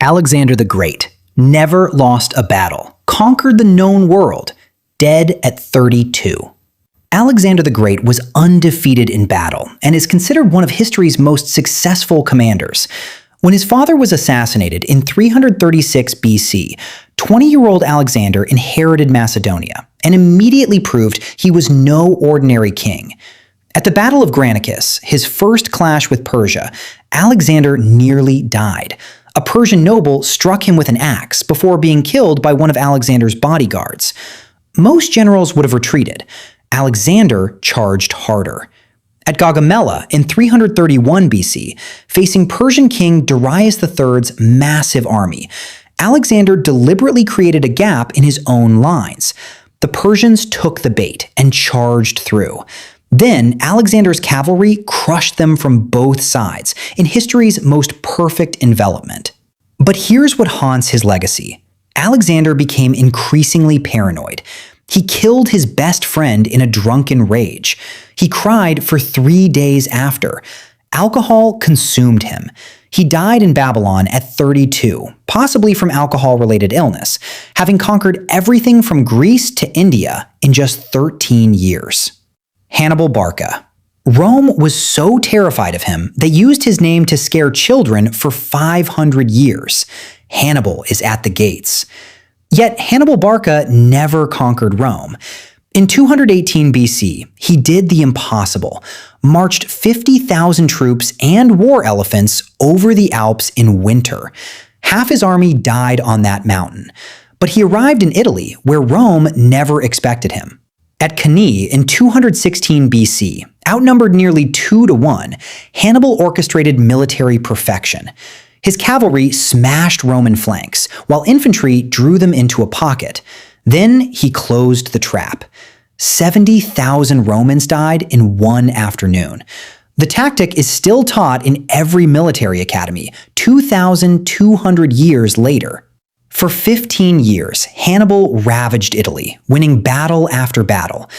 Alexander the Great never lost a battle, conquered the known world, dead at 32. Alexander the Great was undefeated in battle and is considered one of history's most successful commanders. When his father was assassinated in 336 BC, 20-year-old Alexander inherited Macedonia and immediately proved he was no ordinary king. At the Battle of Granicus, his first clash with Persia, Alexander nearly died. A Persian noble struck him with an axe before being killed by one of Alexander's bodyguards. Most generals would have retreated. Alexander charged harder. At Gaugamela in 331 BC, facing Persian king Darius III's massive army, Alexander deliberately created a gap in his own lines. The Persians took the bait and charged through. Then, Alexander's cavalry crushed them from both sides in history's most perfect envelopment. But here's what haunts his legacy. Alexander became increasingly paranoid. He killed his best friend in a drunken rage. He cried for 3 days after. Alcohol consumed him. He died in Babylon at 32, possibly from alcohol-related illness, having conquered everything from Greece to India in just 13 years. Hannibal Barca. Rome was so terrified of him, they used his name to scare children for 500 years. Hannibal is at the gates. Yet Hannibal Barca never conquered Rome. In 218 BC, he did the impossible, marched 50,000 troops and war elephants over the Alps in winter. Half his army died on that mountain. But he arrived in Italy, where Rome never expected him. At Cannae in 216 BC, outnumbered nearly 2-1, Hannibal orchestrated military perfection. His cavalry smashed Roman flanks, while infantry drew them into a pocket. Then he closed the trap. 70,000 Romans died in one afternoon. The tactic is still taught in every military academy, 2,200 years later. For 15 years, Hannibal ravaged Italy, winning battle after battle.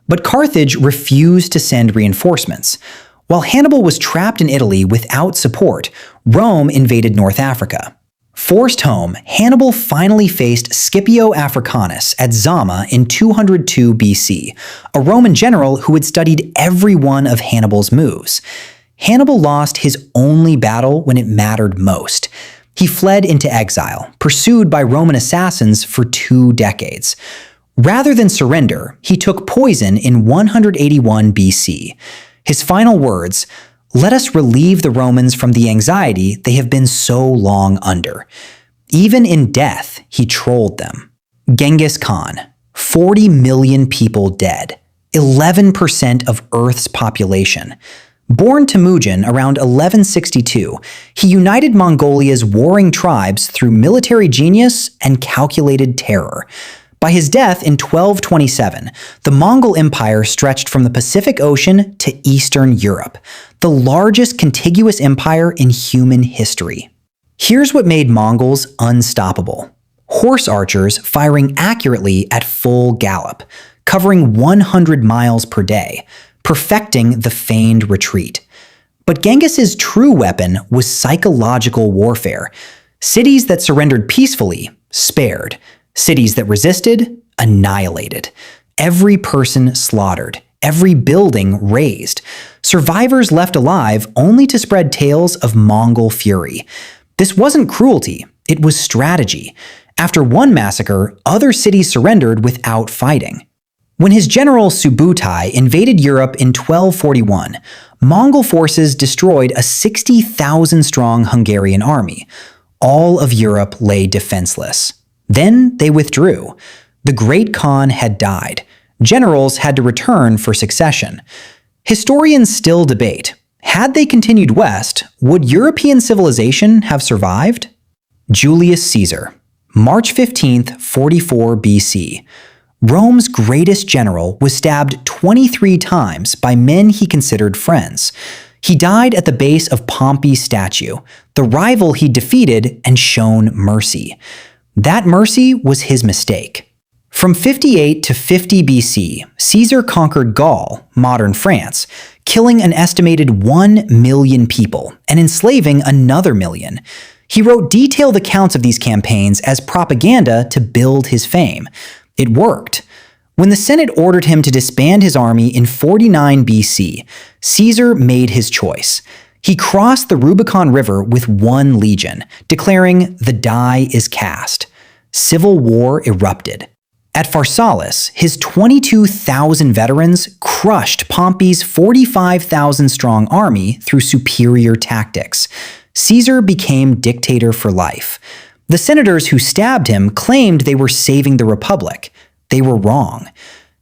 But Carthage refused to send reinforcements. While Hannibal was trapped in Italy without support, Rome invaded North Africa. Forced home, Hannibal finally faced Scipio Africanus at Zama in 202 BC, a Roman general who had studied every one of Hannibal's moves. Hannibal lost his only battle when it mattered most. He fled into exile, pursued by Roman assassins for 2 decades. Rather than surrender, he took poison in 181 BC. His final words, "Let us relieve the Romans from the anxiety they have been so long under." Even in death, he trolled them. Genghis Khan, 40 million people dead, 11% of Earth's population. Born Temujin around 1162, he united Mongolia's warring tribes through military genius and calculated terror. By his death in 1227, the Mongol Empire stretched from the Pacific Ocean to Eastern Europe, the largest contiguous empire in human history. Here's what made Mongols unstoppable. Horse archers firing accurately at full gallop, covering 100 miles per day, perfecting the feigned retreat. But Genghis's true weapon was psychological warfare. Cities that surrendered peacefully, spared. Cities that resisted, annihilated. Every person slaughtered. Every building razed. Survivors left alive only to spread tales of Mongol fury. This wasn't cruelty, it was strategy. After one massacre, other cities surrendered without fighting. When his general Subutai invaded Europe in 1241, Mongol forces destroyed a 60,000-strong Hungarian army. All of Europe lay defenseless. Then they withdrew. The Great Khan had died. Generals had to return for succession. Historians still debate. Had they continued west, would European civilization have survived? Julius Caesar, March 15th, 44 BC. Rome's greatest general was stabbed 23 times by men he considered friends. He died at the base of Pompey's statue, the rival he defeated and shown mercy. That mercy was his mistake. From 58 to 50 BC, Caesar conquered Gaul, modern France, killing an estimated 1 million people and enslaving another million. He wrote detailed accounts of these campaigns as propaganda to build his fame. It worked. When the Senate ordered him to disband his army in 49 BC, Caesar made his choice. He crossed the Rubicon River with 1 legion, declaring the die is cast. Civil war erupted. At Pharsalus, his 22,000 veterans crushed Pompey's 45,000-strong army through superior tactics. Caesar became dictator for life. The senators who stabbed him claimed they were saving the Republic. They were wrong.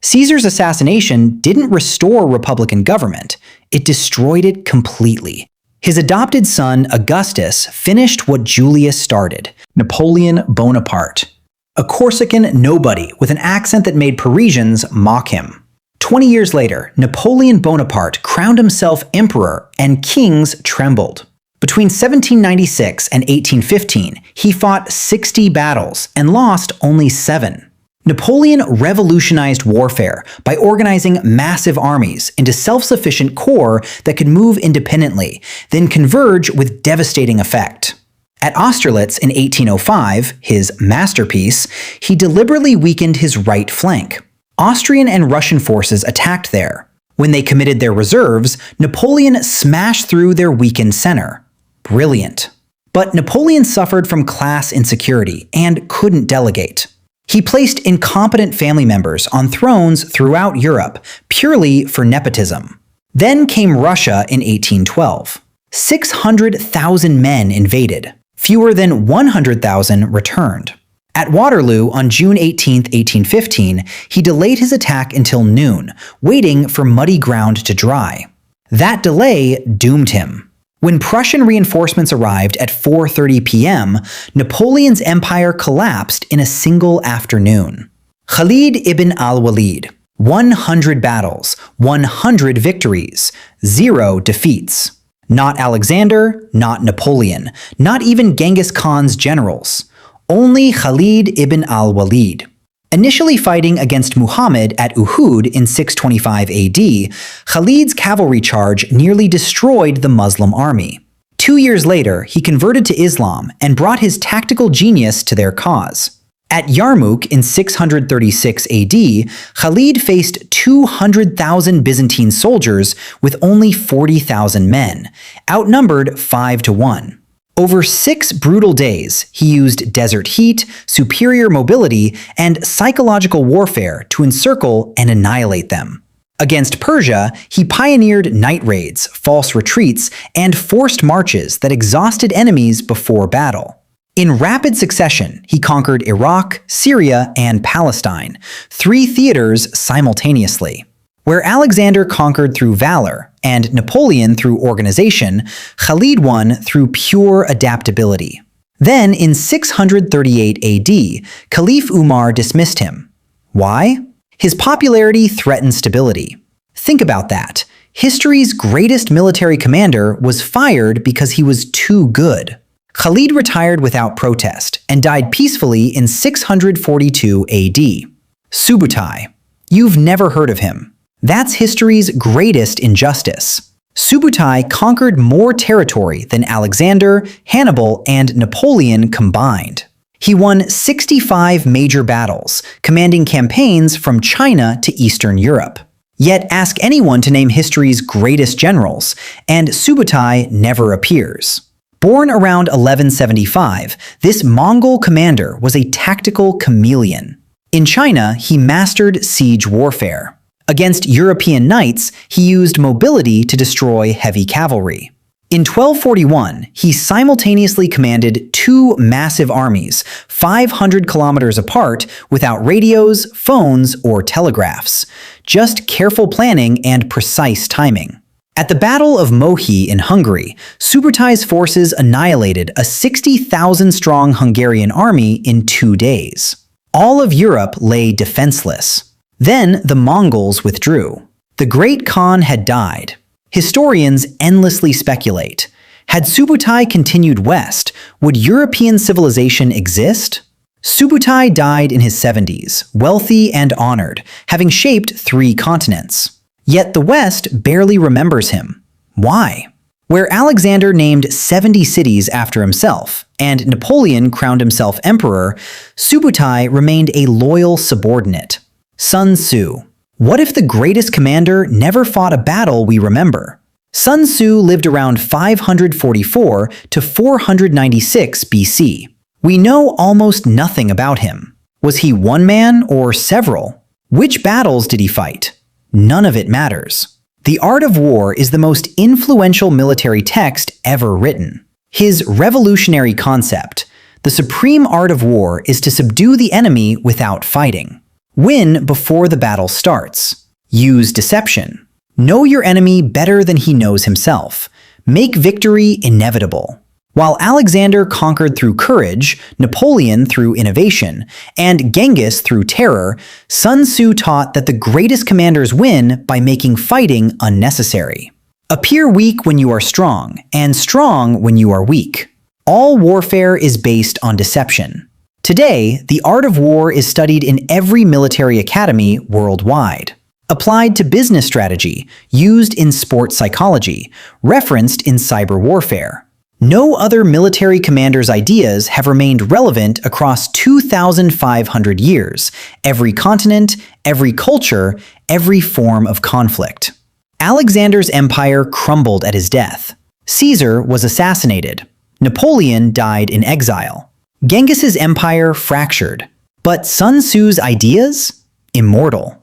Caesar's assassination didn't restore Republican government. It destroyed it completely. His adopted son, Augustus, finished what Julius started, Napoleon Bonaparte. A Corsican nobody with an accent that made Parisians mock him. 20 years later, Napoleon Bonaparte crowned himself emperor, and kings trembled. Between 1796 and 1815, he fought 60 battles and lost only 7. Napoleon revolutionized warfare by organizing massive armies into self-sufficient corps that could move independently, then converge with devastating effect. At Austerlitz in 1805, his masterpiece, he deliberately weakened his right flank. Austrian and Russian forces attacked there. When they committed their reserves, Napoleon smashed through their weakened center. Brilliant. But Napoleon suffered from class insecurity and couldn't delegate. He placed incompetent family members on thrones throughout Europe purely for nepotism. Then came Russia in 1812. 600,000 men invaded. Fewer than 100,000 returned. At Waterloo on June 18, 1815, he delayed his attack until noon, waiting for muddy ground to dry. That delay doomed him. When Prussian reinforcements arrived at 4:30 p.m., Napoleon's empire collapsed in a single afternoon. Khalid ibn al-Walid, 100 battles, 100 victories, 0 defeats. Not Alexander, not Napoleon, not even Genghis Khan's generals. Only Khalid ibn al-Walid. Initially fighting against Muhammad at Uhud in 625 AD, Khalid's cavalry charge nearly destroyed the Muslim army. 2 years later, he converted to Islam and brought his tactical genius to their cause. At Yarmouk in 636 AD, Khalid faced 200,000 Byzantine soldiers with only 40,000 men, outnumbered 5 to 1. Over 6 brutal days, he used desert heat, superior mobility, and psychological warfare to encircle and annihilate them. Against Persia, he pioneered night raids, false retreats, and forced marches that exhausted enemies before battle. In rapid succession, he conquered Iraq, Syria, and Palestine, 3 theaters simultaneously. Where Alexander conquered through valor and Napoleon through organization, Khalid won through pure adaptability. Then, in 638 AD, Caliph Umar dismissed him. Why? His popularity threatened stability. Think about that. History's greatest military commander was fired because he was too good. Khalid retired without protest and died peacefully in 642 AD. Subutai. You've never heard of him. That's history's greatest injustice. Subutai conquered more territory than Alexander, Hannibal, and Napoleon combined. He won 65 major battles, commanding campaigns from China to Eastern Europe. Yet ask anyone to name history's greatest generals, and Subutai never appears. Born around 1175, this Mongol commander was a tactical chameleon. In China, he mastered siege warfare. Against European knights, he used mobility to destroy heavy cavalry. In 1241, he simultaneously commanded 2 massive armies, 500 kilometers apart, without radios, phones, or telegraphs. Just careful planning and precise timing. At the Battle of Mohi in Hungary, Subutai's forces annihilated a 60,000-strong Hungarian army in 2 days. All of Europe lay defenseless. Then the Mongols withdrew. The Great Khan had died. Historians endlessly speculate. Had Subutai continued west, would European civilization exist? Subutai died in his 70s, wealthy and honored, having shaped 3 continents. Yet the West barely remembers him. Why? Where Alexander named 70 cities after himself, and Napoleon crowned himself emperor, Subutai remained a loyal subordinate. Sun Tzu. What if the greatest commander never fought a battle we remember? Sun Tzu lived around 544 to 496 BC. We know almost nothing about him. Was he one man or several? Which battles did he fight? None of it matters. The Art of War is the most influential military text ever written. His revolutionary concept, the supreme art of war, is to subdue the enemy without fighting. Win before the battle starts. Use deception. Know your enemy better than he knows himself. Make victory inevitable. While Alexander conquered through courage, Napoleon through innovation, and Genghis through terror, Sun Tzu taught that the greatest commanders win by making fighting unnecessary. Appear weak when you are strong, and strong when you are weak. All warfare is based on deception. Today, the art of war is studied in every military academy worldwide. Applied to business strategy, used in sports psychology, referenced in cyber warfare. No other military commander's ideas have remained relevant across 2,500 years, every continent, every culture, every form of conflict. Alexander's empire crumbled at his death. Caesar was assassinated. Napoleon died in exile. Genghis's empire fractured. But Sun Tzu's ideas? Immortal.